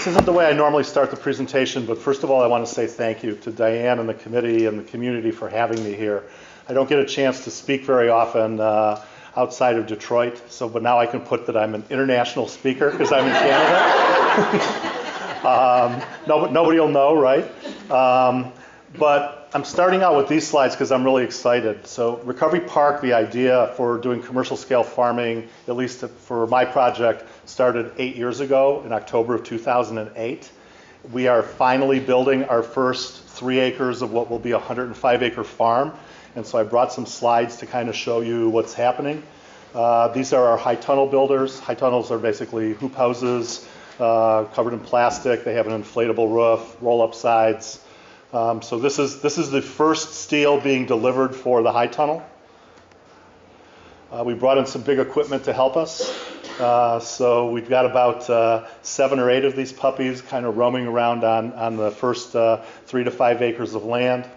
isn't the way I normally start the presentation, but first of all, I want to say thank you to Diane and the committee and the community for having me here. I don't get a chance to speak very often outside of Detroit, but now I can put that I'm an international speaker because I'm in Canada. Nobody will know, right? But I'm starting out with these slides because I'm really excited. So Recovery Park, the idea for doing commercial scale farming, at least for my project, started 8 years ago in October of 2008. We are finally building our first 3 acres of what will be a 105-acre farm. And so I brought some slides to kind of show you what's happening. These are our high tunnel builders. High tunnels are basically hoop houses covered in plastic. They have an inflatable roof, roll-up sides. So this is the first steel being delivered for the high tunnel. We brought in some big equipment to help us. So we've got about 7 or 8 of these puppies kind of roaming around on the first 3 to 5 acres of land.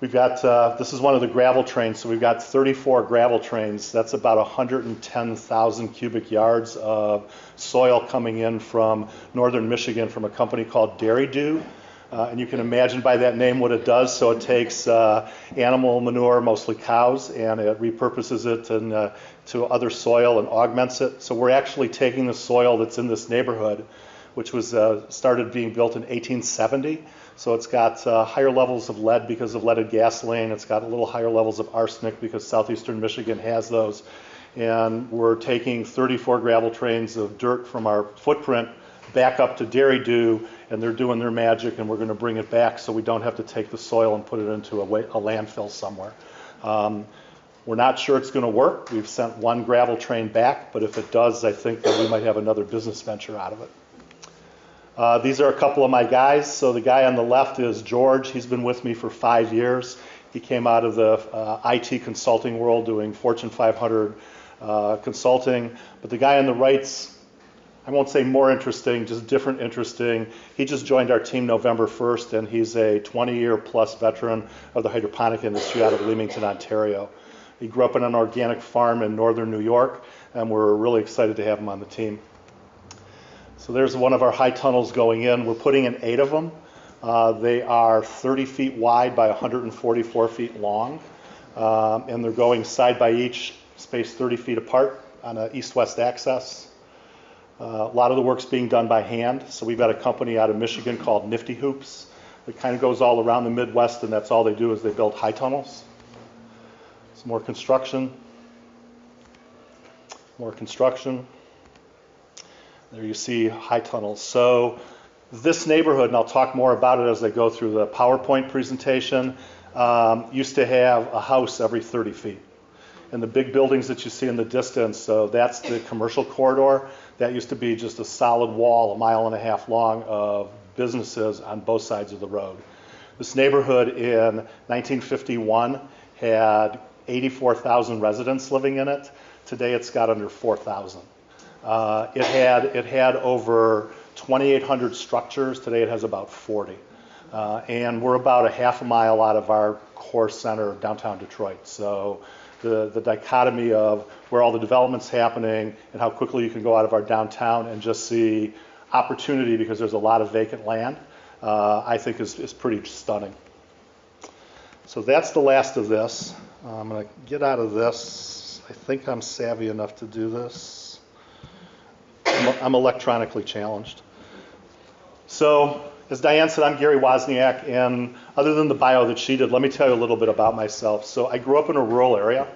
We've got, this is one of the gravel trains, so we've got 34 gravel trains. That's about 110,000 cubic yards of soil coming in from northern Michigan from a company called Dairy Dew. And you can imagine by that name what it does. So it takes animal manure, mostly cows, and it repurposes it to other soil and augments it. So we're actually taking the soil that's in this neighborhood, which was started being built in 1870. So it's got higher levels of lead because of leaded gasoline. It's got a little higher levels of arsenic because southeastern Michigan has those. And we're taking 34 gravel trains of dirt from our footprint back up to Dairy Dew, and they're doing their magic, and we're going to bring it back so we don't have to take the soil and put it into a landfill somewhere. We're not sure it's going to work. We've sent 1 gravel train back, but if it does, I think that we might have another business venture out of it. These are a couple of my guys. So the guy on the left is George. He's been with me for 5 years. He came out of the IT consulting world doing Fortune 500 consulting. But the guy on the right's, I won't say more interesting, just different interesting. He just joined our team November 1st, and he's a 20-year plus veteran of the hydroponic industry out of Leamington, Ontario. He grew up on an organic farm in northern New York, and we're really excited to have him on the team. So there's one of our high tunnels going in. We're putting in 8 of them. They are 30 feet wide by 144 feet long, and they're going side by each, spaced 30 feet apart on an east-west access. A lot of the work's being done by hand. So we've got a company out of Michigan called Nifty Hoops. It kind of goes all around the Midwest, and that's all they do is they build high tunnels. Some more construction. More construction. There you see high tunnels. So this neighborhood, and I'll talk more about it as I go through the PowerPoint presentation, used to have a house every 30 feet. And the big buildings that you see in the distance, so that's the commercial corridor. That used to be just a solid wall, 1.5 miles long of businesses on both sides of the road. This neighborhood in 1951 had 84,000 residents living in it. Today it's got under 4,000. It had over 2,800 structures. Today it has about 40. And we're about 0.5 mile out of our core center of downtown Detroit. So the dichotomy of where all the development's happening and how quickly you can go out of our downtown and just see opportunity because there's a lot of vacant land, I think is pretty stunning. So that's the last of this. I'm going to get out of this. I think I'm savvy enough to do this. I'm electronically challenged. So, as Diane said, I'm Gary Wozniak, and other than the bio that she did, let me tell you a little bit about myself. So I grew up in a rural area.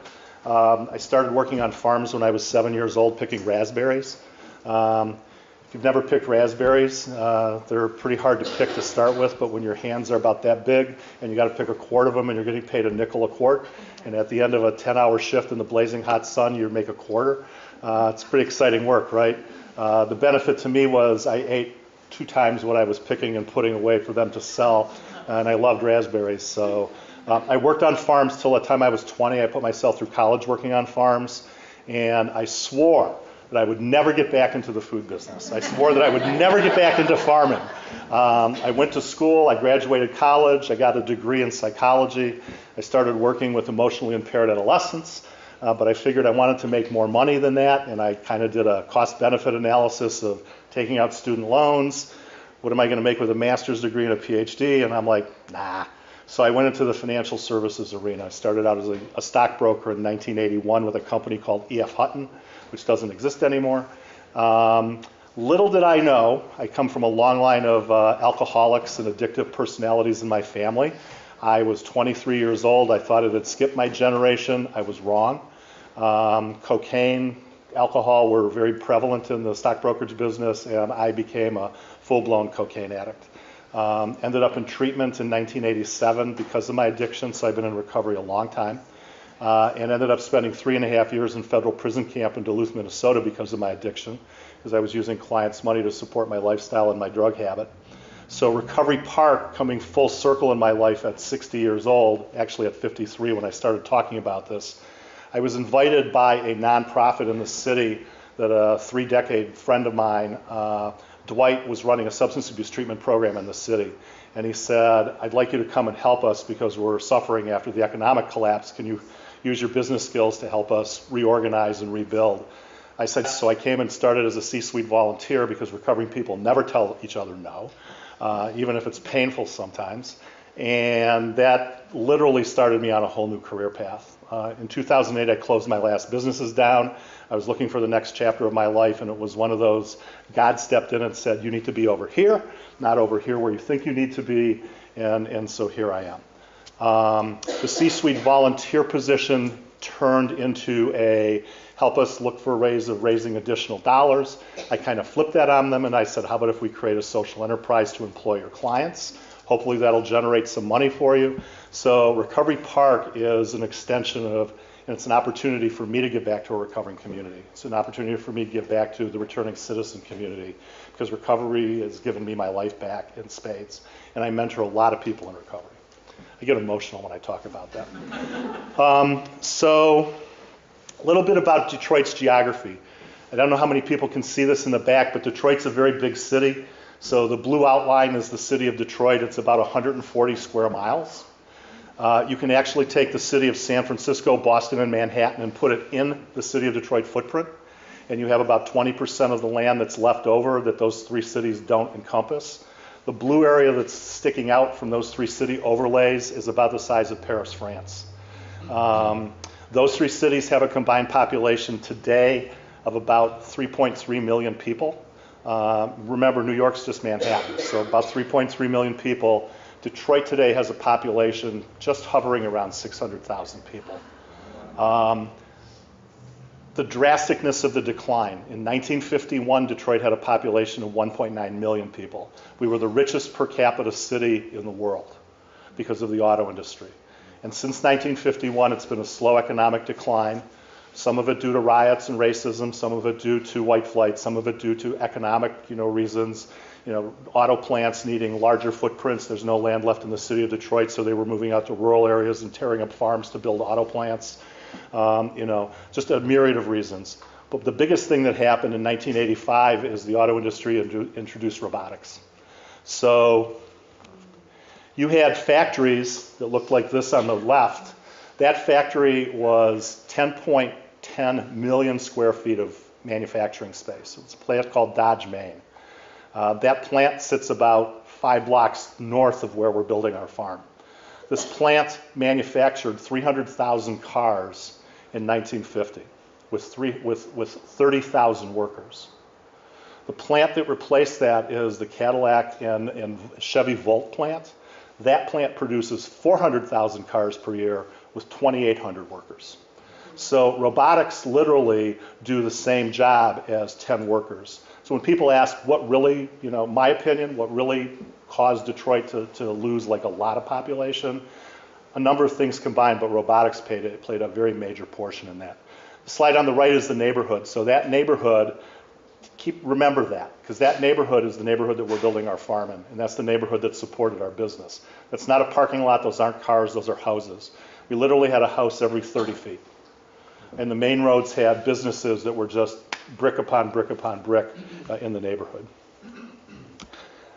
I started working on farms when I was 7 years old picking raspberries. If you've never picked raspberries, they're pretty hard to pick to start with, but when your hands are about that big and you got to pick a quart of them and you're getting paid $0.05 a quart, and at the end of a 10-hour shift in the blazing hot sun, you make a quarter. It's pretty exciting work, right? The benefit to me was I ate 2 times what I was picking and putting away for them to sell, and I loved raspberries. So I worked on farms till the time I was 20. I put myself through college working on farms, and I swore that I would never get back into the food business. I swore that I would never get back into farming. I went to school, I graduated college, I got a degree in psychology. I started working with emotionally impaired adolescents, but I figured I wanted to make more money than that, and I kind of did a cost-benefit analysis of taking out student loans. What am I going to make with a master's degree and a PhD? And I'm like, nah. So I went into the financial services arena. I started out as a stockbroker in 1981 with a company called E.F. Hutton, which doesn't exist anymore. Little did I know, I come from a long line of alcoholics and addictive personalities in my family. I was 23 years old. I thought it had skipped my generation. I was wrong. Cocaine, alcohol were very prevalent in the stock brokerage business, and I became a full-blown cocaine addict. Ended up in treatment in 1987 because of my addiction, so I've been in recovery a long time. And ended up spending 3.5 years in federal prison camp in Duluth, Minnesota because of my addiction, because I was using clients' money to support my lifestyle and my drug habit. So Recovery Park coming full circle in my life at 60 years old, actually at 53 when I started talking about this. I was invited by a nonprofit in the city that a 3-decade friend of mine, Dwight, was running a substance abuse treatment program in the city. And he said, I'd like you to come and help us because we're suffering after the economic collapse. Can you use your business skills to help us reorganize and rebuild? I said, so I came and started as a C-suite volunteer because recovering people never tell each other no, even if it's painful sometimes. And that literally started me on a whole new career path. In 2008, I closed my last businesses down. I was looking for the next chapter of my life, and it was one of those, God stepped in and said, you need to be over here, not over here where you think you need to be, and so here I am. The C-suite volunteer position turned into a help us look for ways of raising additional dollars. I kind of flipped that on them, and I said, how about if we create a social enterprise to employ your clients? Hopefully that'll generate some money for you. So Recovery Park is an extension of, and it's an opportunity for me to give back to a recovering community. It's an opportunity for me to give back to the returning citizen community, because recovery has given me my life back in spades. And I mentor a lot of people in recovery. I get emotional when I talk about that. So a little bit about Detroit's geography. I don't know how many people can see this in the back, but Detroit's a very big city. So the blue outline is the city of Detroit. It's about 140 square miles. You can actually take the city of San Francisco, Boston, and Manhattan and put it in the city of Detroit footprint, and you have about 20% of the land that's left over that those 3 cities don't encompass. The blue area that's sticking out from those 3 city overlays is about the size of Paris, France. Those 3 cities have a combined population today of about 3.3 million people. Remember, New York's just Manhattan, so about 3.3 million people. Detroit today has a population just hovering around 600,000 people. The drasticness of the decline. In 1951, Detroit had a population of 1.9 million people. We were the richest per capita city in the world because of the auto industry. And since 1951, it's been a slow economic decline. Some of it due to riots and racism, some of it due to white flight, some of it due to economic, reasons. Auto plants needing larger footprints. There's no land left in the city of Detroit, so they were moving out to rural areas and tearing up farms to build auto plants. Just a myriad of reasons. But the biggest thing that happened in 1985 is the auto industry introduced robotics. So you had factories that looked like this on the left. That factory was 10.10 million square feet of manufacturing space. It's a plant called Dodge, Maine. That plant sits about 5 blocks north of where we're building our farm. This plant manufactured 300,000 cars in 1950 with 30,000 workers. The plant that replaced that is the Cadillac and Chevy Volt plant. That plant produces 400,000 cars per year with 2,800 workers. So robotics literally do the same job as 10 workers. So when people ask what really, my opinion, what really caused Detroit to lose like a lot of population, a number of things combined, but robotics played a very major portion in that. The slide on the right is the neighborhood. So that neighborhood, remember that, because that neighborhood is the neighborhood that we're building our farm in, and that's the neighborhood that supported our business. That's not a parking lot, those aren't cars, those are houses. We literally had a house every 30 feet. And the main roads had businesses that were just brick upon brick upon brick in the neighborhood.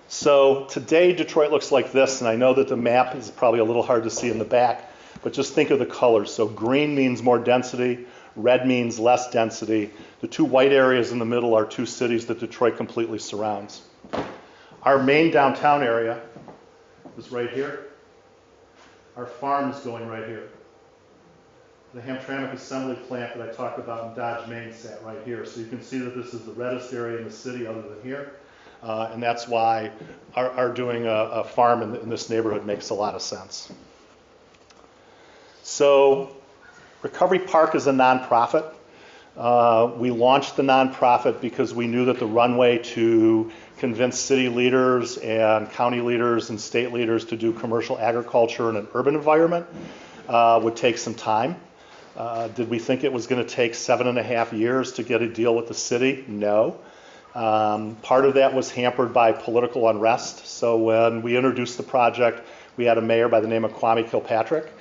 So today Detroit looks like this, and I know that the map is probably a little hard to see in the back, but just think of the colors. So green means more density, Red means less density. The two white areas in the middle are two cities that Detroit completely surrounds. Our main downtown area is right here. Our farm is going right here. The Hamtramck assembly plant that I talked about in Dodge, Maine sat right here. So you can see that this is the reddest area in the city other than here. And that's why our doing a farm in this neighborhood makes a lot of sense. So Recovery Park is a nonprofit. We launched the nonprofit because we knew that the runway to convince city leaders and county leaders and state leaders to do commercial agriculture in an urban environment would take some time. Did we think it was going to take 7.5 years to get a deal with the city? No. Part of that was hampered by political unrest. So when we introduced the project, we had a mayor by the name of Kwame Kilpatrick.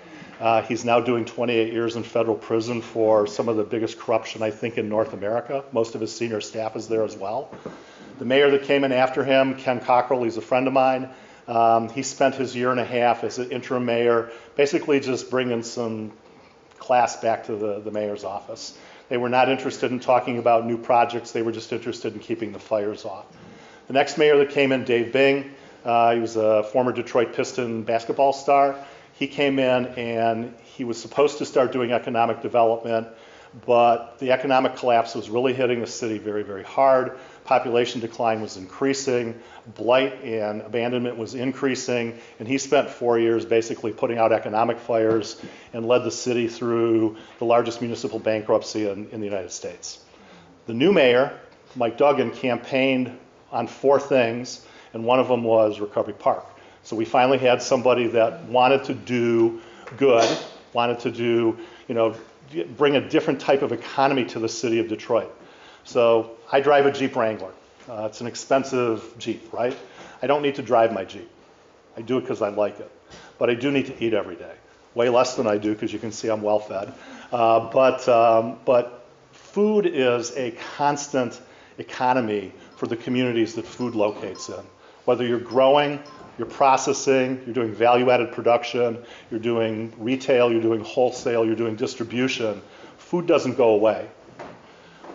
He's now doing 28 years in federal prison for some of the biggest corruption, I think, in North America. Most of his senior staff is there as well. The mayor that came in after him, Ken Cockrel, he's a friend of mine. He spent his 1.5 years as an interim mayor, basically just bringing some class back to the mayor's office. They were not interested in talking about new projects. They were just interested in keeping the fires off. The next mayor that came in, Dave Bing, he was a former Detroit Piston basketball star. He came in and he was supposed to start doing economic development, but the economic collapse was really hitting the city very, very hard. Population decline was increasing, blight and abandonment was increasing, and he spent 4 years basically putting out economic fires and led the city through the largest municipal bankruptcy in the United States. The new mayor, Mike Duggan, campaigned on 4 things, and one of them was Recovery Park. So we finally had somebody that wanted to do good, wanted to do, bring a different type of economy to the city of Detroit. So I drive a Jeep Wrangler. It's an expensive Jeep, right? I don't need to drive my Jeep. I do it because I like it. But I do need to eat every day. Way less than I do because you can see I'm well fed. But food is a constant economy for the communities that food locates in. Whether you're growing, you're processing, you're doing value-added production, you're doing retail, you're doing wholesale, you're doing distribution, food doesn't go away.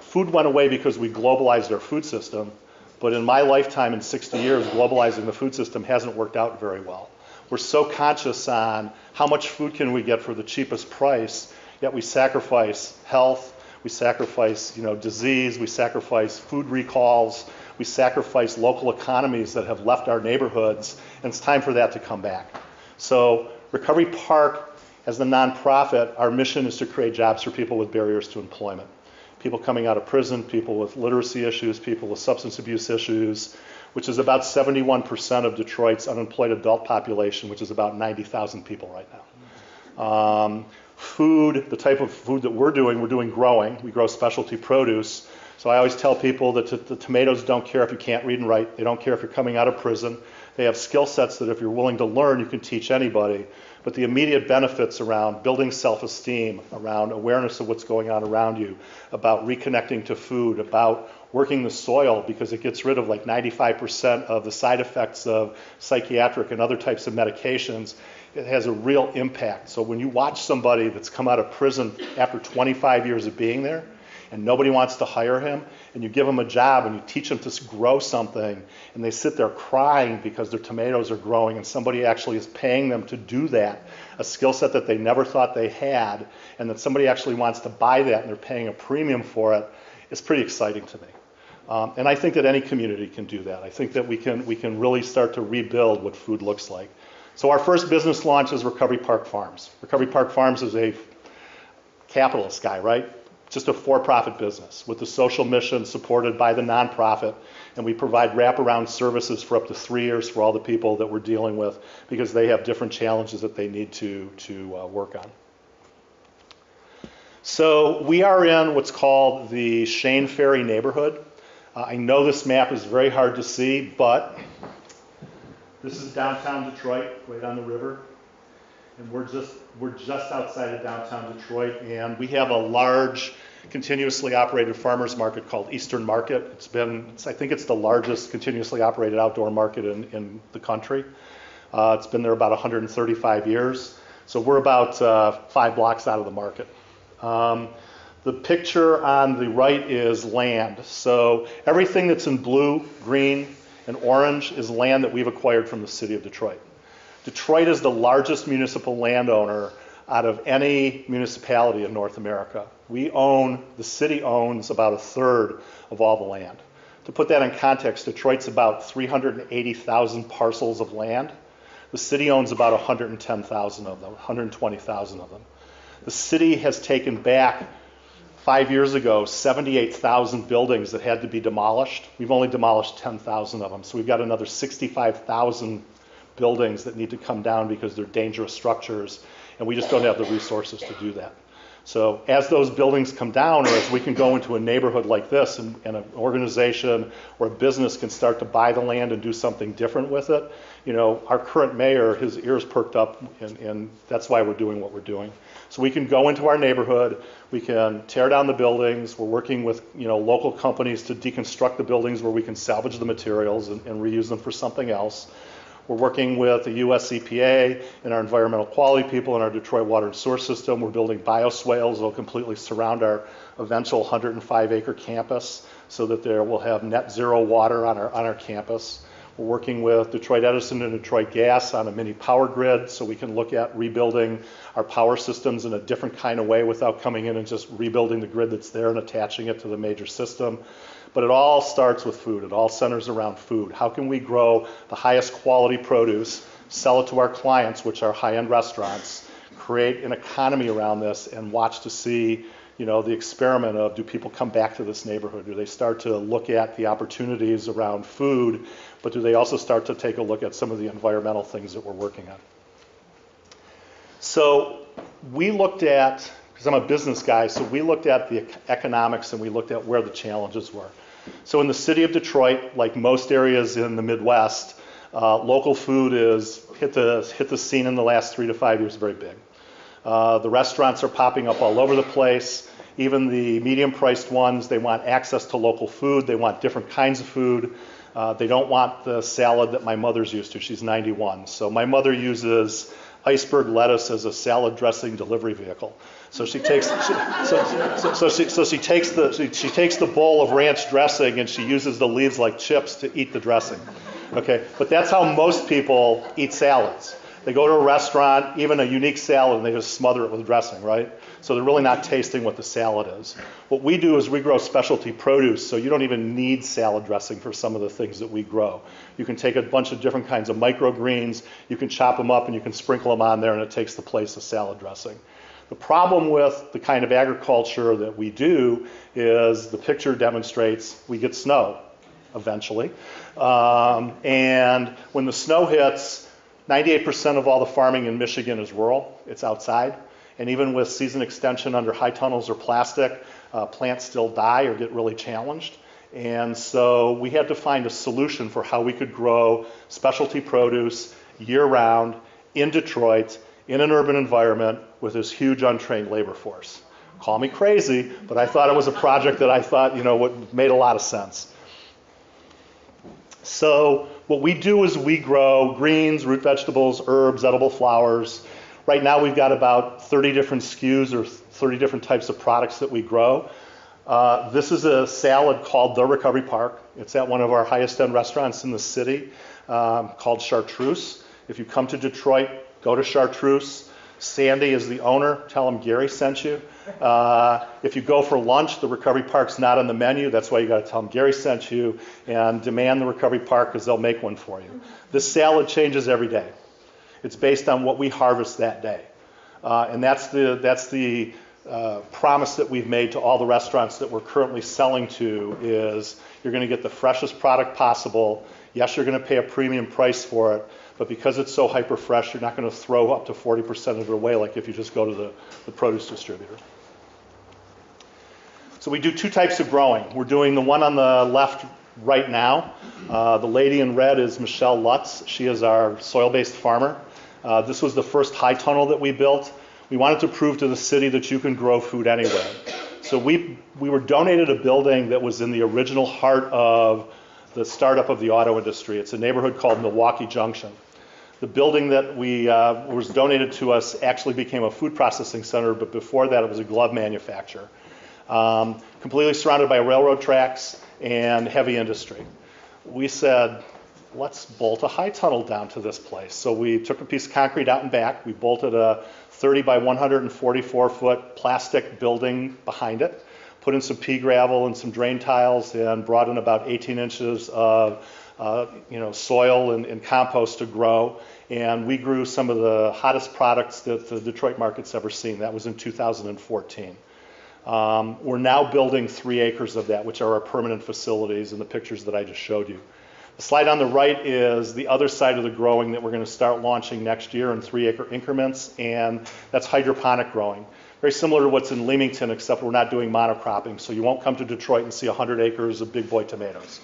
Food went away because we globalized our food system, but in my lifetime, in 60 years, globalizing the food system hasn't worked out very well. We're so conscious on how much food can we get for the cheapest price, yet we sacrifice health, we sacrifice disease, we sacrifice food recalls, we sacrifice local economies that have left our neighborhoods, and it's time for that to come back. So Recovery Park, as the nonprofit, our mission is to create jobs for people with barriers to employment. People coming out of prison, people with literacy issues, people with substance abuse issues, which is about 71% of Detroit's unemployed adult population, which is about 90,000 people right now. Food, the type of food that we're doing growing. We grow specialty produce. So I always tell people that the tomatoes don't care if you can't read and write. They don't care if you're coming out of prison. They have skill sets that if you're willing to learn, you can teach anybody. But the immediate benefits around building self-esteem, around awareness of what's going on around you, about reconnecting to food, about working the soil because it gets rid of like 95% of the side effects of psychiatric and other types of medications, it has a real impact. So when you watch somebody that's come out of prison after 25 years of being there, and nobody wants to hire him, and you give them a job and you teach them to grow something, and they sit there crying because their tomatoes are growing and somebody actually is paying them to do that, a skill set that they never thought they had, and that somebody actually wants to buy that and they're paying a premium for it, is pretty exciting to me. And I think that any community can do that. I think that we can really start to rebuild what food looks like. So our first business launch is Recovery Park Farms. Recovery Park Farms is a capitalist guy, right? Just a for-profit business with the social mission supported by the nonprofit, and we provide wraparound services for up to 3 years for all the people that we're dealing with because they have different challenges that they need to work on. So we are in what's called the Ferry neighborhood. I know this map is very hard to see, but this is downtown Detroit, right on the river. And we're just outside of downtown Detroit, and we have a large continuously operated farmers market called Eastern Market. I think it's the largest continuously operated outdoor market in the country. It's been there about 135 years. So we're about 5 blocks out of the market. The picture on the right is land. So everything that's in blue, green, and orange is land that we've acquired from the city of Detroit. Detroit is the largest municipal landowner out of any municipality in North America. The city owns about a third of all the land. To put that in context, Detroit's about 380,000 parcels of land. The city owns about 110,000 of them, 120,000 of them. The city has taken back 5 years ago, 78,000 buildings that had to be demolished. We've only demolished 10,000 of them. So we've got another 65,000 buildings that need to come down because they're dangerous structures, and we just don't have the resources to do that. So as those buildings come down, or as we can go into a neighborhood like this, and an organization or a business can start to buy the land and do something different with it, our current mayor, his ears perked up, and that's why we're doing what we're doing. So we can go into our neighborhood, we can tear down the buildings, we're working with local companies to deconstruct the buildings where we can salvage the materials and reuse them for something else. We're working with the US EPA and our environmental quality people in our Detroit water and sewer system. We're building bioswales that will completely surround our eventual 105-acre campus so that we'll have net zero water on our campus. We're working with Detroit Edison and Detroit Gas on a mini power grid so we can look at rebuilding our power systems in a different kind of way without coming in and just rebuilding the grid that's there and attaching it to the major system. But it all starts with food. It all centers around food. How can we grow the highest quality produce, sell it to our clients, which are high-end restaurants, create an economy around this, and watch to see the experiment of, do people come back to this neighborhood? Do they start to look at the opportunities around food, but do they also start to take a look at some of the environmental things that we're working on? So we looked at, because I'm a business guy, so we looked at the economics and we looked at where the challenges were. So in the city of Detroit, like most areas in the Midwest, local food is hit the scene in the last 3 to 5 years very big. The restaurants are popping up all over the place. Even the medium-priced ones, they want access to local food. They want different kinds of food. They don't want the salad that my mother's used to. She's 91. So my mother uses iceberg lettuce as a salad dressing delivery vehicle. So she takes she takes the bowl of ranch dressing and she uses the leaves like chips to eat the dressing. Okay, but that's how most people eat salads. They go to a restaurant, even a unique salad, and they just smother it with dressing, right? So they're really not tasting what the salad is. What we do is we grow specialty produce, so you don't even need salad dressing for some of the things that we grow. You can take a bunch of different kinds of microgreens, you can chop them up and you can sprinkle them on there and it takes the place of salad dressing. The problem with the kind of agriculture that we do is the picture demonstrates we get snow eventually. And when the snow hits, 98% of all the farming in Michigan is rural. It's outside. And even with season extension under high tunnels or plastic, plants still die or get really challenged. And so we had to find a solution for how we could grow specialty produce year-round in Detroit, in an urban environment with this huge untrained labor force. Call me crazy, but I thought it was a project that I thought, made a lot of sense. So what we do is we grow greens, root vegetables, herbs, edible flowers. Right now we've got about 30 different SKUs or 30 different types of products that we grow. This is a salad called The Recovery Park. It's at one of our highest end restaurants in the city called Chartreuse. If you come to Detroit, go to Chartreuse. Sandy is the owner. Tell him Gary sent you. If you go for lunch, the Recovery Park's not on the menu. That's why you got to tell them Gary sent you and demand the Recovery Park because they'll make one for you. This salad changes every day. It's based on what we harvest that day. And that's the promise that we've made to all the restaurants that we're currently selling to is you're going to get the freshest product possible. Yes, you're going to pay a premium price for it, but because it's so hyper fresh, you're not going to throw up to 40% of it away like if you just go to the produce distributor. So we do two types of growing. We're doing the one on the left right now. The lady in red is Michelle Lutz. She is our soil-based farmer. This was the first high tunnel that we built. We wanted to prove to the city that you can grow food anywhere. So we were donated a building that was in the original heart of the startup of the auto industry. It's a neighborhood called Milwaukee Junction. The building that was donated to us actually became a food processing center, but before that it was a glove manufacturer. completely surrounded by railroad tracks and heavy industry. We said, let's bolt a high tunnel down to this place. So we took a piece of concrete out and back. We bolted a 30 by 144 foot plastic building behind it, put in some pea gravel and some drain tiles, and brought in about 18 inches of soil and compost to grow. And we grew some of the hottest products that the Detroit market's ever seen. That was in 2014. We're now building 3 acres of that, which are our permanent facilities in the pictures that I just showed you. The slide on the right is the other side of the growing that we're going to start launching next year in 3-acre increments, and that's hydroponic growing. Very similar to what's in Leamington, except we're not doing monocropping, so you won't come to Detroit and see 100 acres of big boy tomatoes.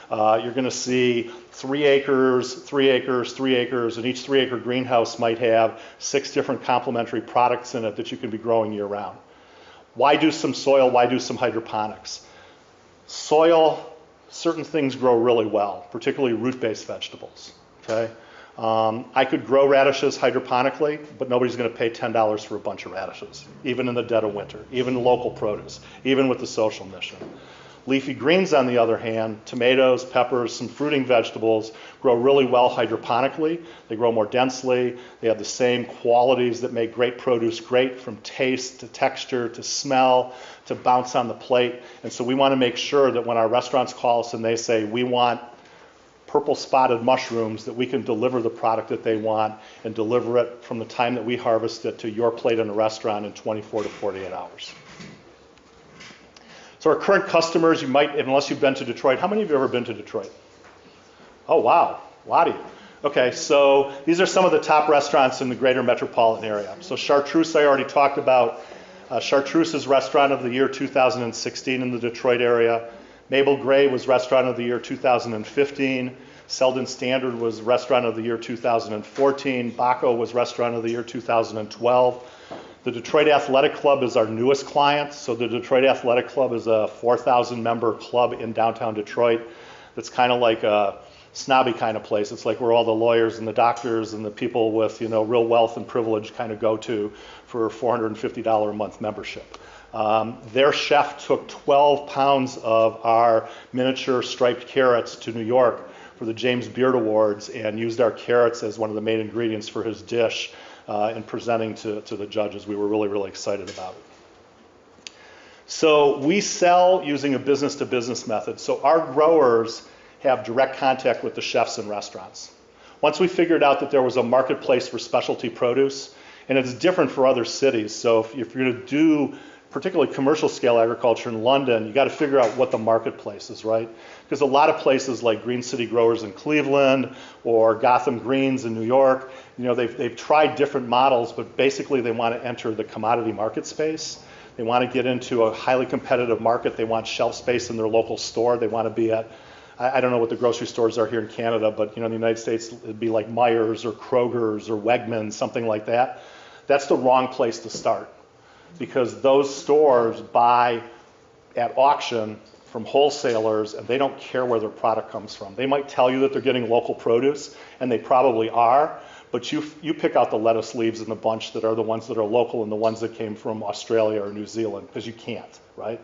You're going to see 3 acres, 3 acres, 3 acres, and each 3-acre greenhouse might have 6 different complementary products in it that you can be growing year round. Why do some soil? Why do some hydroponics? Soil, certain things grow really well, particularly root-based vegetables. Okay? I could grow radishes hydroponically, but nobody's going to pay $10 for a bunch of radishes, even in the dead of winter, even local produce, even with the social mission. Leafy greens, on the other hand, tomatoes, peppers, some fruiting vegetables, grow really well hydroponically. They grow more densely. They have the same qualities that make great produce great, from taste to texture to smell to bounce on the plate. And so we want to make sure that when our restaurants call us and they say, we want purple spotted mushrooms, that we can deliver the product that they want and deliver it from the time that we harvest it to your plate in a restaurant in 24 to 48 hours. So our current customers, you might, unless you've been to Detroit, how many of you have ever been to Detroit? Oh, wow, a lot of you. Okay, so these are some of the top restaurants in the greater metropolitan area. So Chartreuse, I already talked about. Chartreuse is Restaurant of the Year 2016 in the Detroit area. Mabel Gray was Restaurant of the Year 2015. Selden Standard was Restaurant of the Year 2014. Baco was Restaurant of the Year 2012. The Detroit Athletic Club is our newest client. So the Detroit Athletic Club is a 4,000 member club in downtown Detroit that's kind of like a snobby kind of place. It's like where all the lawyers and the doctors and the people with real wealth and privilege kind of go to for a $450 a month membership. Their chef took 12 pounds of our miniature striped carrots to New York for the James Beard Awards and used our carrots as one of the main ingredients for his dish in presenting to the judges. We were really, really excited about it. So we sell using a business-to-business method. So our growers have direct contact with the chefs in restaurants. Once we figured out that there was a marketplace for specialty produce, and it's different for other cities. So if you're going to do particularly commercial scale agriculture in London, you got to figure out what the marketplace is, right? Because a lot of places like Green City Growers in Cleveland or Gotham Greens in New York, they've tried different models, but basically they want to enter the commodity market space. They want to get into a highly competitive market. They want shelf space in their local store. They want to be at, I don't know what the grocery stores are here in Canada, but in the United States it'd be like Meijer's or Kroger's or Wegmans, something like that. That's the wrong place to start, because those stores buy at auction from wholesalers and they don't care where their product comes from. They might tell you that they're getting local produce, and they probably are, but you pick out the lettuce leaves in the bunch that are the ones that are local and the ones that came from Australia or New Zealand, because you can't, right?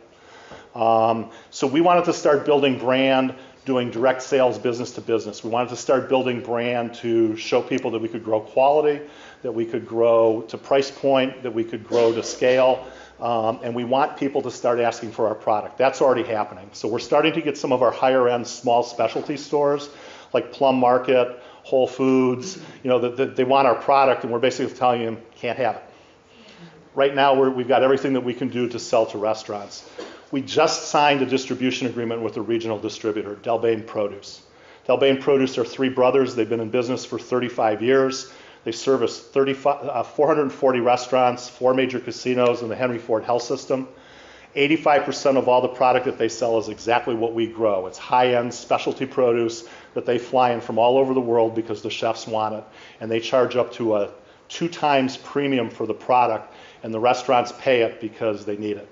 So we wanted to start building brand, doing direct sales business to business. We wanted to start building brand to show people that we could grow quality, that we could grow to price point, that we could grow to scale, and we want people to start asking for our product. That's already happening. So we're starting to get some of our higher end small specialty stores like Plum Market, Whole Foods, that they want our product, and we're basically telling them, can't have it. Right now we've got everything that we can do to sell to restaurants. We just signed a distribution agreement with a regional distributor, Delbane Produce. Delbane Produce are 3 brothers. They've been in business for 35 years. They service 440 restaurants, 4 major casinos, and the Henry Ford Health System. 85% of all the product that they sell is exactly what we grow. It's high-end specialty produce that they fly in from all over the world because the chefs want it. And they charge up to a 2 times premium for the product, and the restaurants pay it because they need it.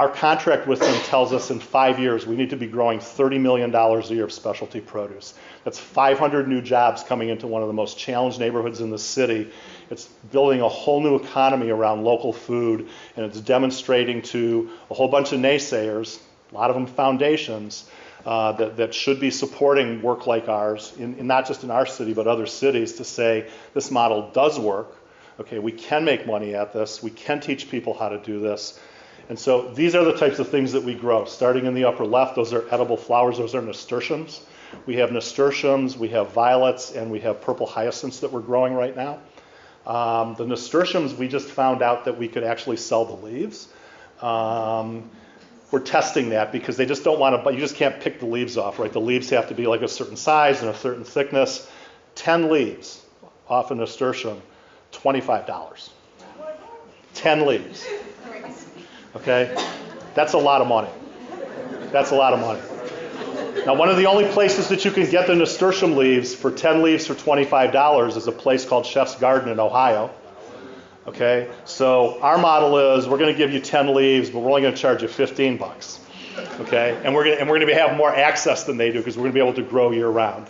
Our contract with them tells us in 5 years we need to be growing $30 million a year of specialty produce. That's 500 new jobs coming into one of the most challenged neighborhoods in the city. It's building a whole new economy around local food, and it's demonstrating to a whole bunch of naysayers, a lot of them foundations, that should be supporting work like ours, not just in our city, but other cities, to say this model does work. Okay, we can make money at this. We can teach people how to do this. And so these are the types of things that we grow. Starting in the upper left, those are edible flowers. Those are nasturtiums. We have nasturtiums, we have violets, and we have purple hyacinths that we're growing right now. The nasturtiums, we just found out that we could actually sell the leaves. We're testing that because they just don't want to, but you just can't pick the leaves off, right? The leaves have to be like a certain size and a certain thickness. 10 leaves off a nasturtium, $25. 10 leaves. Okay? That's a lot of money. That's a lot of money. Now, one of the only places that you can get the nasturtium leaves for 10 leaves for $25 is a place called Chef's Garden in Ohio. Okay? So our model is we're going to give you 10 leaves, but we're only going to charge you $15. Okay? And we're going to have more access than they do because we're going to be able to grow year round.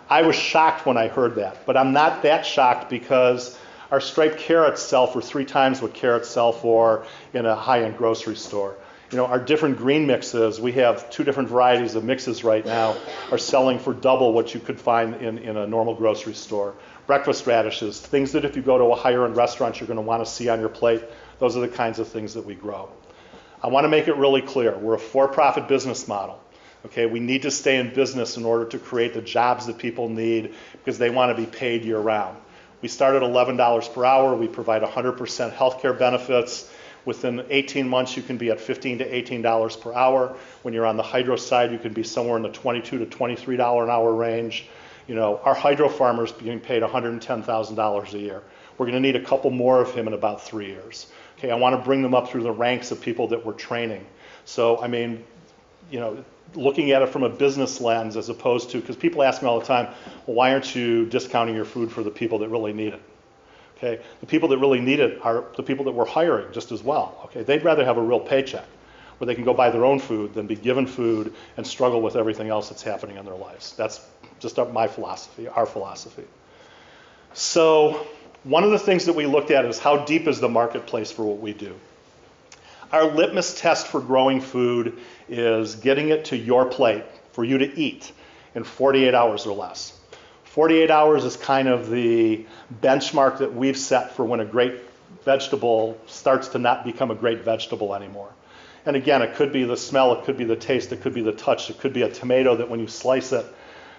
I was shocked when I heard that, but I'm not that shocked because our striped carrots sell for 3 times what carrots sell for in a high-end grocery store. You know, our different green mixes, we have 2 different varieties of mixes right now, are selling for double what you could find in a normal grocery store. Breakfast radishes, things that if you go to a higher-end restaurant you're going to want to see on your plate, those are the kinds of things that we grow. I want to make it really clear, we're a for-profit business model. Okay, we need to stay in business in order to create the jobs that people need because they want to be paid year-round. We start at $11 per hour. We provide 100% healthcare benefits. Within 18 months, you can be at $15 to $18 per hour. When you're on the hydro side, you can be somewhere in the $22 to $23 an hour range. You know, our hydro farmer's being paid $110,000 a year. We're going to need a couple more of him in about 3 years. Okay, I want to bring them up through the ranks of people that we're training. So, I mean, you know, looking at it from a business lens as opposed to, because people ask me all the time, well, why aren't you discounting your food for the people that really need it? Okay, the people that really need it are the people that we're hiring just as well. Okay, they'd rather have a real paycheck where they can go buy their own food than be given food and struggle with everything else that's happening in their lives. That's just my philosophy, our philosophy. So one of the things that we looked at is how deep is the marketplace for what we do. Our litmus test for growing food is getting it to your plate for you to eat in 48 hours or less. 48 hours is kind of the benchmark that we've set for when a great vegetable starts to not become a great vegetable anymore. And again, it could be the smell, it could be the taste, it could be the touch, it could be a tomato that when you slice it,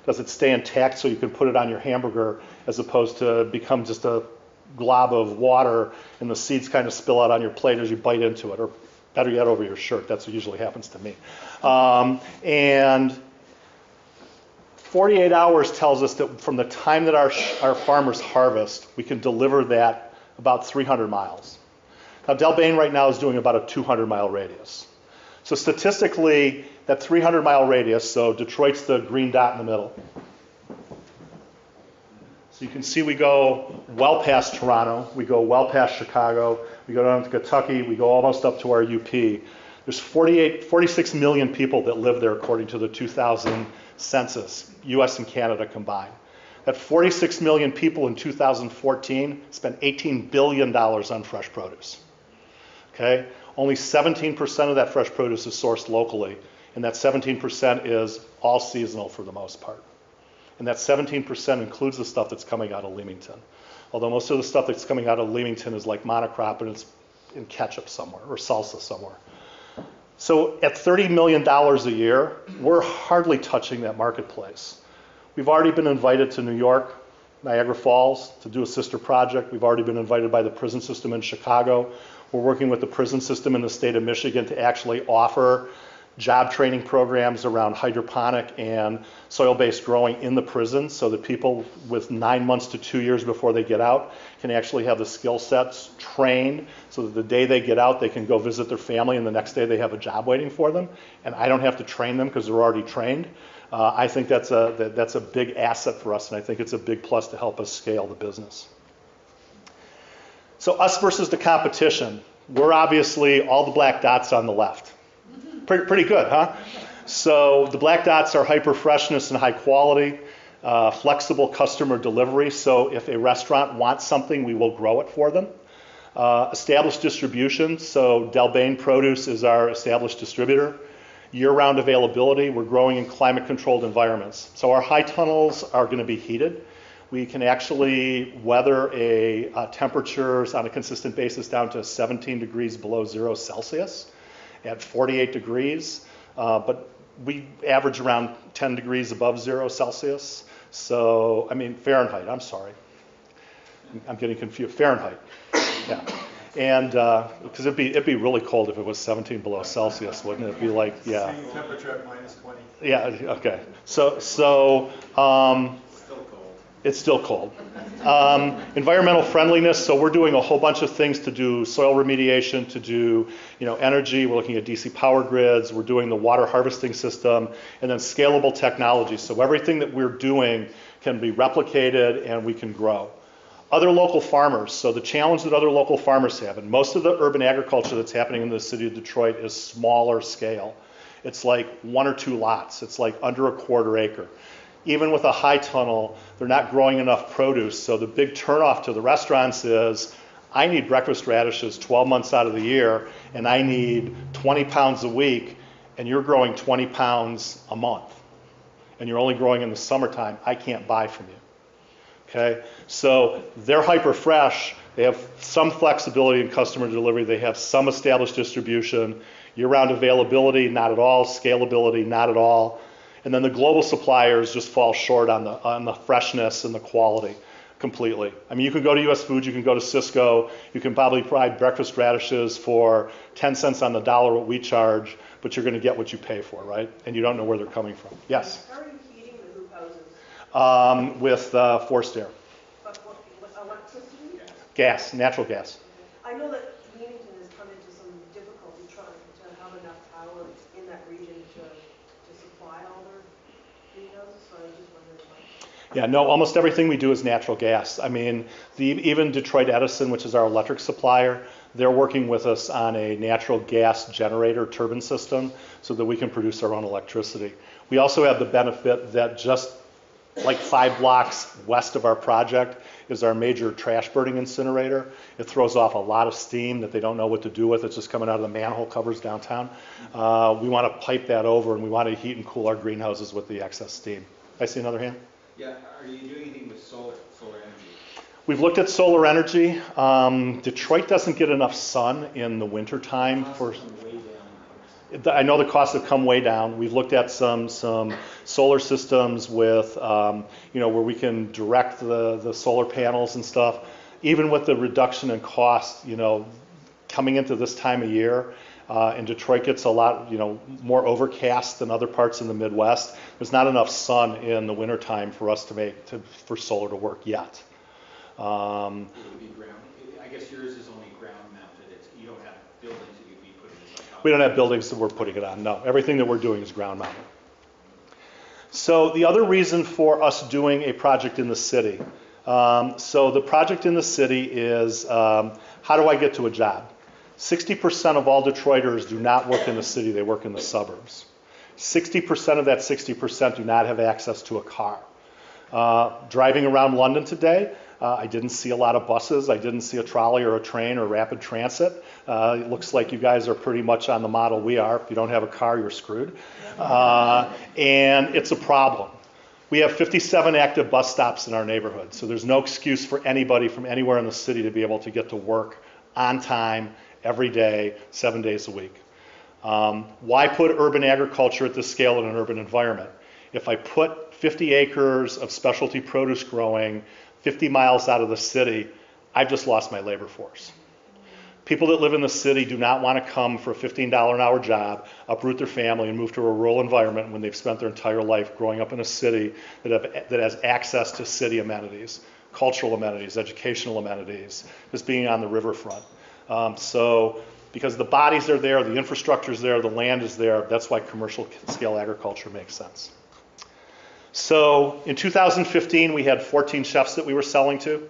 does it stay intact so you can put it on your hamburger as opposed to become just a glob of water and the seeds kind of spill out on your plate as you bite into it, or better yet, over your shirt. That's what usually happens to me. And 48 hours tells us that from the time that our farmers harvest, we can deliver that about 300 miles. Now, Delbane right now is doing about a 200-mile radius. So statistically, that 300-mile radius, so Detroit's the green dot in the middle. So you can see we go well past Toronto, we go well past Chicago, we go down to Kentucky, we go almost up to our UP. There's 46 million people that live there according to the 2000 census, US and Canada combined. That 46 million people in 2014 spent $18 billion on fresh produce. Okay? Only 17% of that fresh produce is sourced locally, and that 17% is all seasonal for the most part. And that 17% includes the stuff that's coming out of Leamington. Although most of the stuff that's coming out of Leamington is like monocrop and it's in ketchup somewhere or salsa somewhere. So at $30 million a year, we're hardly touching that marketplace. We've already been invited to New York, Niagara Falls, to do a sister project. We've already been invited by the prison system in Chicago. We're working with the prison system in the state of Michigan to actually offer job training programs around hydroponic and soil-based growing in the prison so that people with 9 months to 2 years before they get out can actually have the skill sets trained so that the day they get out they can go visit their family and the next day they have a job waiting for them and I don't have to train them because they're already trained. I think that's a big asset for us and I think it's a big plus to help us scale the business. So us versus the competition, we're obviously all the black dots on the left. Pretty good, huh? So the black dots are hyper freshness and high quality, flexible customer delivery. So if a restaurant wants something, we will grow it for them. Established distribution. So Delbane Produce is our established distributor. Year-round availability. We're growing in climate-controlled environments. So our high tunnels are going to be heated. We can actually weather temperatures on a consistent basis down to 17 degrees below 0 Celsius at 48 degrees, but we average around 10 degrees above 0 Celsius. So, I mean, Fahrenheit, I'm sorry. I'm getting confused. Fahrenheit, yeah. And because it'd be really cold if it was 17 below Celsius, wouldn't it? It'd be like, yeah. Same temperature at minus 20. Yeah, okay. So it's still cold. Environmental friendliness, so we're doing a whole bunch of things to do soil remediation, to do energy. We're looking at DC power grids. We're doing the water harvesting system, and then scalable technology. So everything that we're doing can be replicated and we can grow. Other local farmers, so the challenge that other local farmers have, and most of the urban agriculture that's happening in the city of Detroit is smaller scale. It's like 1 or 2 lots. It's like under a quarter acre. Even with a high tunnel, they're not growing enough produce. So the big turnoff to the restaurants is, I need breakfast radishes 12 months out of the year, and I need 20 pounds a week, and you're growing 20 pounds a month. And you're only growing in the summertime. I can't buy from you. Okay? So they're hyper fresh. They have some flexibility in customer delivery. They have some established distribution. Year-round availability, not at all. Scalability, not at all. And then the global suppliers just fall short on the freshness and the quality completely. I mean, you can go to US Foods, you can go to Cisco, you can probably provide breakfast radishes for 10 cents on the dollar what we charge, but you're going to get what you pay for, right? And you don't know where they're coming from. Yes? How are you heating the hoop houses? With forced air. But what electricity? Gas, natural gas. I know that Leamington has come into some difficulty trying to have enough power in that region to supply all their greenhouses, so I was just wondering why. Yeah, no, almost everything we do is natural gas. I mean, even Detroit Edison, which is our electric supplier, they're working with us on a natural gas generator turbine system so that we can produce our own electricity. We also have the benefit that just like 5 blocks west of our project is our major trash burning incinerator. It throws off a lot of steam that they don't know what to do with. It's just coming out of the manhole covers downtown. We want to pipe that over, and we want to heat and cool our greenhouses with the excess steam. I see another hand? Yeah, are you doing anything with solar energy? We've looked at solar energy. Detroit doesn't get enough sun in the wintertime for. I know the costs have come way down. We've looked at some solar systems with, where we can direct the solar panels and stuff. Even with the reduction in cost, coming into this time of year, and Detroit gets a lot, more overcast than other parts in the Midwest. There's not enough sun in the wintertime for us for solar to work yet. It would be ground. I guess yours is only ground mounted. You don't have buildings that you'd be putting this on top. We don't have buildings that we're putting it on. No, everything that we're doing is ground mounted. So the other reason for us doing a project in the city. So the project in the city is how do I get to a job? 60% of all Detroiters do not work in the city, they work in the suburbs. 60% of that 60% do not have access to a car. Driving around London today, I didn't see a lot of buses, I didn't see a trolley or a train or rapid transit. It looks like you guys are pretty much on the model we are. If you don't have a car, you're screwed. And it's a problem. We have 57 active bus stops in our neighborhood, so there's no excuse for anybody from anywhere in the city to be able to get to work on time, every day, 7 days a week. Why put urban agriculture at this scale in an urban environment? If I put 50 acres of specialty produce growing 50 miles out of the city, I've just lost my labor force. People that live in the city do not want to come for a $15 an hour job, uproot their family, and move to a rural environment when they've spent their entire life growing up in a city that has access to city amenities, cultural amenities, educational amenities, just being on the riverfront. So because the bodies are there, the infrastructure is there, the land is there, that's why commercial scale agriculture makes sense. So in 2015, we had 14 chefs that we were selling to.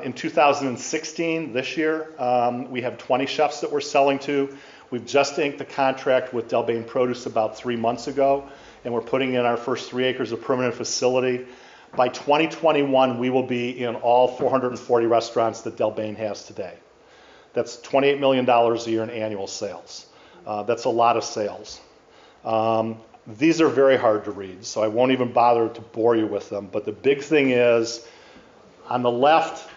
In 2016, this year, we have 20 chefs that we're selling to. We've just inked the contract with Delbane Produce about 3 months ago, and we're putting in our first 3 acres of permanent facility. By 2021, we will be in all 440 restaurants that Delbane has today. That's $28 million a year in annual sales. That's a lot of sales. These are very hard to read, so I won't even bother to bore you with them. But the big thing is, on the left,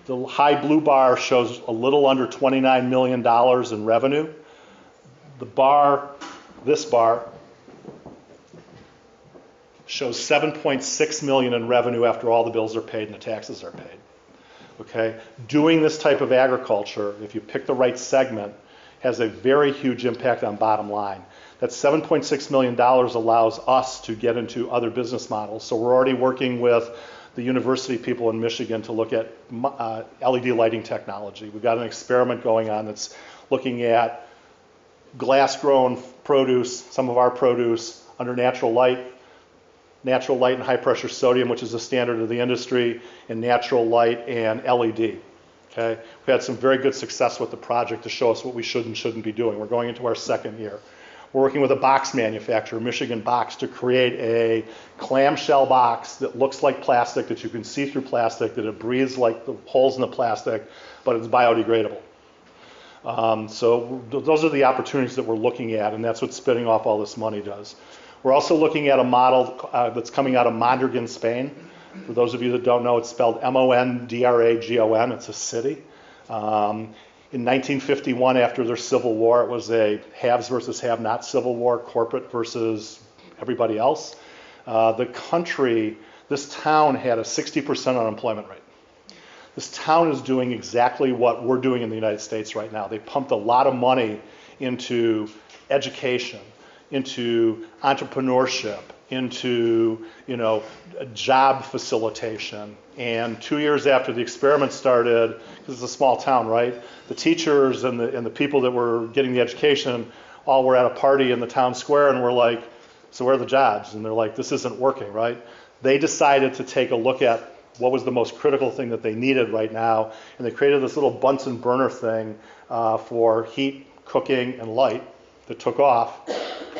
the high blue bar shows a little under $29 million in revenue. The bar, this bar, shows $7.6 million in revenue after all the bills are paid and the taxes are paid. Okay? Doing this type of agriculture, if you pick the right segment, has a very huge impact on bottom line. That $7.6 million allows us to get into other business models. So we're already working with the university people in Michigan to look at LED lighting technology. We've got an experiment going on that's looking at glass-grown produce, some of our produce, under natural light and high-pressure sodium, which is the standard of the industry, and natural light and LED. Okay? We had some very good success with the project to show us what we should and shouldn't be doing. We're going into our second year. We're working with a box manufacturer, Michigan Box, to create a clamshell box that looks like plastic, that you can see through plastic, that it breathes like the holes in the plastic, but it's biodegradable. So those are the opportunities that we're looking at, and that's what spinning off all this money does. We're also looking at a model that's coming out of Mondragon, Spain. For those of you that don't know, it's spelled Mondragon. It's a city. In 1951, after their civil war, it was a haves versus have-not civil war, corporate versus everybody else. This town had a 60% unemployment rate. This town is doing exactly what we're doing in the United States right now. They pumped a lot of money into education, into entrepreneurship, into job facilitation. And 2 years after the experiment started, because it's a small town, right? The teachers and the people that were getting the education all were at a party in the town square, and we're like, so where are the jobs? And they're like, this isn't working, right? They decided to take a look at what was the most critical thing that they needed right now, and they created this little Bunsen burner thing for heat, cooking, and light that took off.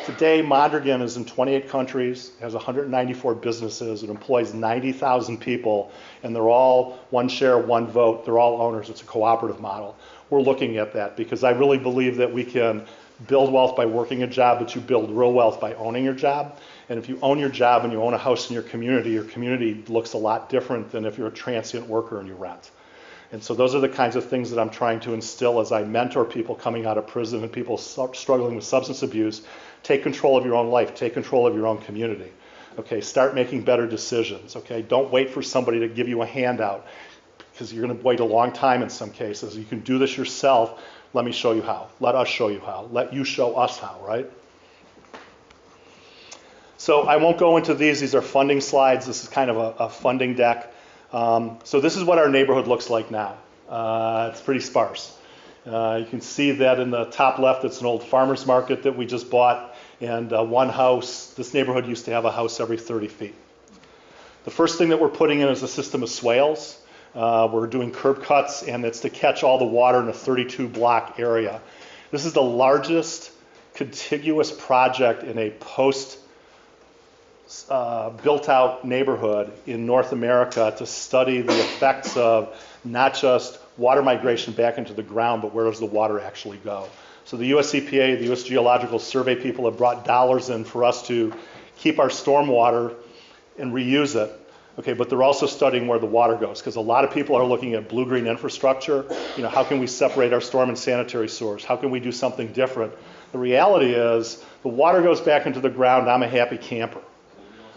Today, Mondragon is in 28 countries, has 194 businesses, it employs 90,000 people, and they're all one share, one vote, they're all owners. It's a cooperative model. We're looking at that because I really believe that we can build wealth by working a job, but you build real wealth by owning your job. And if you own your job and you own a house in your community looks a lot different than if you're a transient worker and you rent. And so those are the kinds of things that I'm trying to instill as I mentor people coming out of prison and people struggling with substance abuse. Take control of your own life. Take control of your own community. Okay, start making better decisions. Okay, don't wait for somebody to give you a handout because you're going to wait a long time in some cases. You can do this yourself. Let me show you how. Let us show you how. Let you show us how, right? So I won't go into these. These are funding slides. This is kind of a funding deck. So this is what our neighborhood looks like now. It's pretty sparse. You can see that in the top left, it's an old farmer's market that we just bought, and one house. This neighborhood used to have a house every 30 feet. The first thing that we're putting in is a system of swales. We're doing curb cuts, and it's to catch all the water in a 32-block area. This is the largest contiguous project in a built-out neighborhood in North America to study the effects of not just water migration back into the ground, but where does the water actually go. So the US EPA, the US Geological Survey people have brought dollars in for us to keep our stormwater and reuse it. Okay, but they're also studying where the water goes, because a lot of people are looking at blue-green infrastructure. How can we separate our storm and sanitary sewers? How can we do something different? The reality is the water goes back into the ground. I'm a happy camper.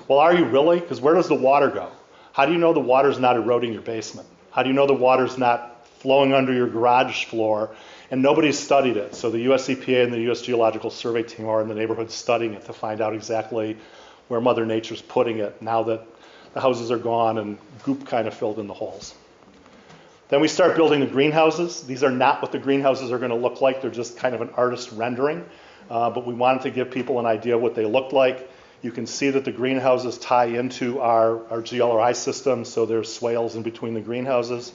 Well, are you really? Because where does the water go? How do you know the water's not eroding your basement? How do you know the water's not flowing under your garage floor? And nobody's studied it. So the US EPA and the US Geological Survey team are in the neighborhood studying it to find out exactly where Mother Nature's putting it now that the houses are gone and goop kind of filled in the holes. Then we start building the greenhouses. These are not what the greenhouses are going to look like. They're just kind of an artist rendering. But we wanted to give people an idea of what they looked like. You can see that the greenhouses tie into our GLRI system, so there's swales in between the greenhouses.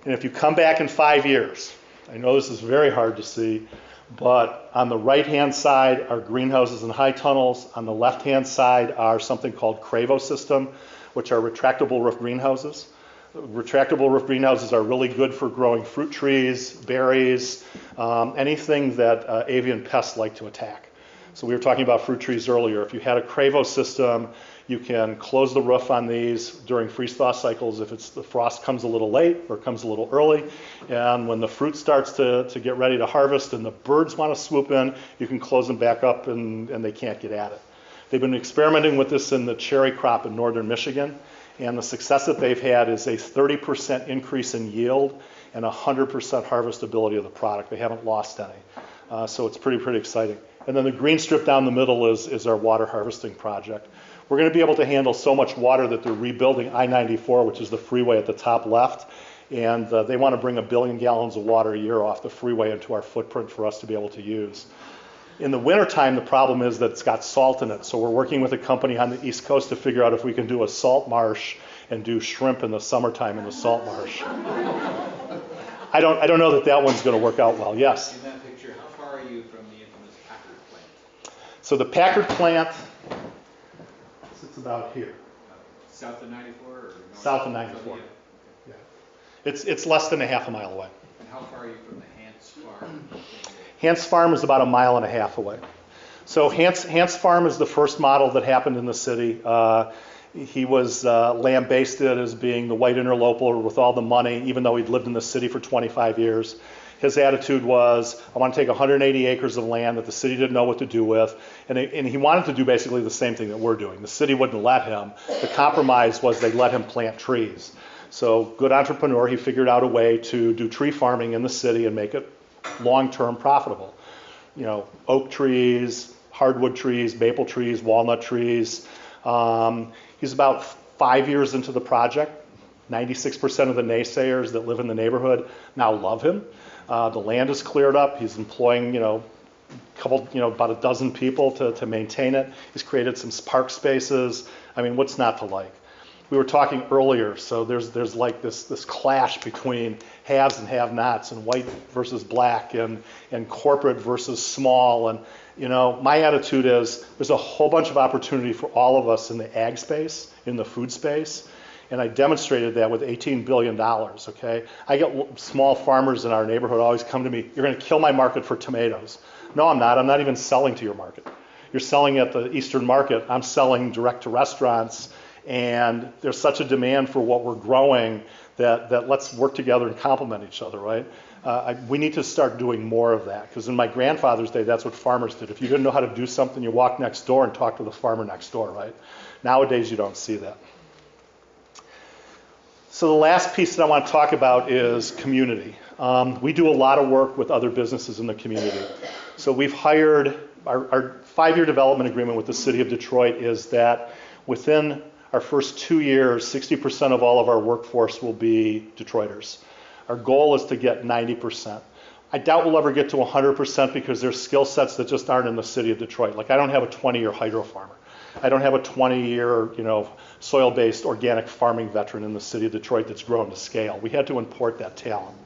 And if you come back in 5 years, I know this is very hard to see, But on the right-hand side are greenhouses and high tunnels. On the left-hand side are something called Cravo system, which are retractable roof greenhouses. Retractable roof greenhouses are really good for growing fruit trees, berries, anything that avian pests like to attack. So we were talking about fruit trees earlier. If you had a Cravo system, you can close the roof on these during freeze-thaw cycles if the frost comes a little late or comes a little early. And when the fruit starts to get ready to harvest and the birds want to swoop in, you can close them back up and they can't get at it. They've been experimenting with this in the cherry crop in northern Michigan, and the success that they've had is a 30% increase in yield and 100% harvestability of the product. They haven't lost any. So it's pretty exciting. And then the green strip down the middle is our water harvesting project. We're going to be able to handle so much water that they're rebuilding I-94, which is the freeway at the top left, and they want to bring 1 billion gallons of water a year off the freeway into our footprint for us to be able to use. In the wintertime, the problem is that it's got salt in it, so we're working with a company on the East Coast to figure out if we can do a salt marsh and do shrimp in the summertime in the salt marsh. I don't know that one's going to work out well. Yes? In that picture, how far are you from the infamous Packard plant? So the Packard plant sits about here. South of 94 or north? South of 94. Yeah. It's less than a half a mile away. And how far are you from the Hans Farm? Hans Farm is about 1.5 miles away. So Hans Farm is the first model that happened in the city. He was lambasted as being the white interloper with all the money, even though he'd lived in the city for 25 years. His attitude was, I want to take 180 acres of land that the city didn't know what to do with, and he wanted to do basically the same thing that we're doing. The city wouldn't let him. The compromise was they let him plant trees. So good entrepreneur, he figured out a way to do tree farming in the city and make it long-term profitable. You know, oak trees, hardwood trees, maple trees, walnut trees. He's about 5 years into the project. 96% of the naysayers that live in the neighborhood now love him. The land is cleared up. He's employing, about a dozen people to maintain it. He's created some park spaces. I mean, what's not to like? We were talking earlier, so there's like this clash between haves and have-nots, and white versus black, and corporate versus small. And my attitude is there's a whole bunch of opportunity for all of us in the ag space, in the food space, and I demonstrated that with $18 billion, okay? I get small farmers in our neighborhood always come to me, you're going to kill my market for tomatoes. No, I'm not. I'm not even selling to your market. You're selling at the Eastern market. I'm selling direct to restaurants, and there's such a demand for what we're growing that let's work together and complement each other, right? We need to start doing more of that, because in my grandfather's day, that's what farmers did. If you didn't know how to do something, you walked next door and talked to the farmer next door, right? Nowadays, you don't see that. So the last piece that I want to talk about is community. We do a lot of work with other businesses in the community. So we've hired, our 5-year development agreement with the city of Detroit is that within our first 2 years, 60% of all of our workforce will be Detroiters. Our goal is to get 90%. I doubt we'll ever get to 100% because there's skill sets that just aren't in the city of Detroit. Like I don't have a 20-year hydro farmer. I don't have a 20-year, soil-based organic farming veteran in the city of Detroit that's grown to scale. We had to import that talent.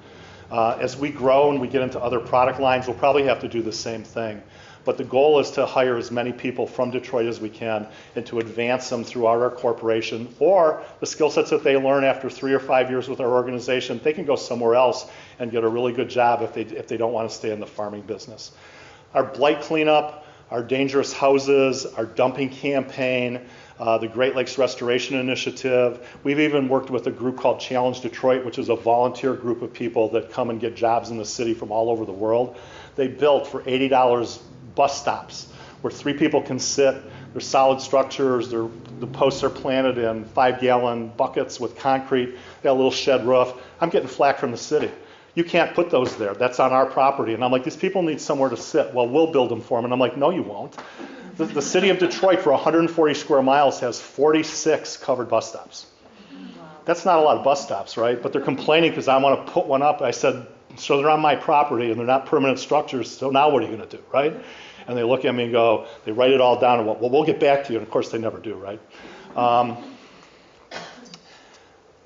As we grow and we get into other product lines, we'll probably have to do the same thing. But the goal is to hire as many people from Detroit as we can and to advance them throughout our corporation, or the skill sets that they learn after 3 or 5 years with our organization, they can go somewhere else and get a really good job if they don't want to stay in the farming business. Our blight cleanup, our dangerous houses, our dumping campaign, the Great Lakes Restoration Initiative. We've even worked with a group called Challenge Detroit, which is a volunteer group of people that come and get jobs in the city from all over the world. They built for $80 bus stops where 3 people can sit. They're solid structures. The posts are planted in 5-gallon buckets with concrete. They got a little shed roof. I'm getting flack from the city. You can't put those there. That's on our property. And I'm like, these people need somewhere to sit. Well, we'll build them for them. And I'm like, no, you won't. The city of Detroit, for 140 square miles, has 46 covered bus stops. That's not a lot of bus stops, right? But they're complaining because I want to put one up. I said, so they're on my property and they're not permanent structures. So now what are you going to do, right? And they look at me and go, they write it all down and well, we'll get back to you. And of course, they never do, right?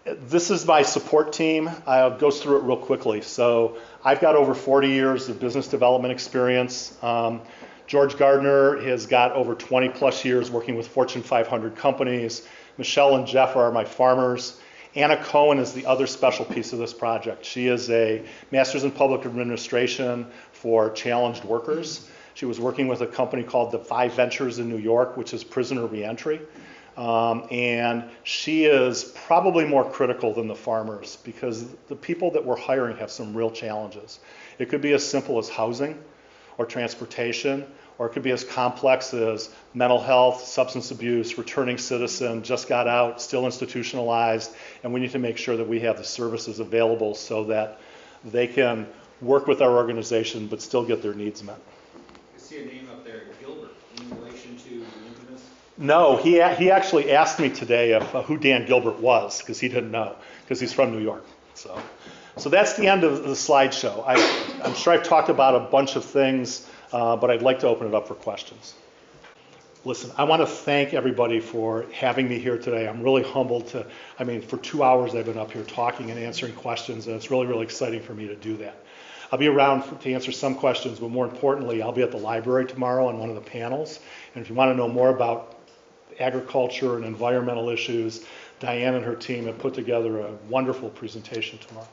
This is my support team. I'll go through it real quickly. So I've got over 40 years of business development experience. George Gardner has got over 20 plus years working with Fortune 500 companies. Michelle and Jeff are my farmers. Anna Cohen is the other special piece of this project. She is a master's in public administration for challenged workers. She was working with a company called the Five Ventures in New York, which is prisoner reentry. And she is probably more critical than the farmers because the people that we're hiring have some real challenges. It could be as simple as housing or transportation, or it could be as complex as mental health, substance abuse, returning citizen, just got out, still institutionalized, and we need to make sure that we have the services available so that they can work with our organization but still get their needs met. I see a name up there, Gilbert, in relation to the infamous. No, he actually asked me today who Dan Gilbert was because he didn't know because he's from New York. So that's the end of the slideshow. I'm sure I've talked about a bunch of things, but I'd like to open it up for questions. Listen, I want to thank everybody for having me here today. I'm really humbled for 2 hours I've been up here talking and answering questions, and it's really, really exciting for me to do that. I'll be around to answer some questions, but more importantly, I'll be at the library tomorrow on one of the panels. And if you want to know more about agriculture and environmental issues, Diane and her team have put together a wonderful presentation tomorrow.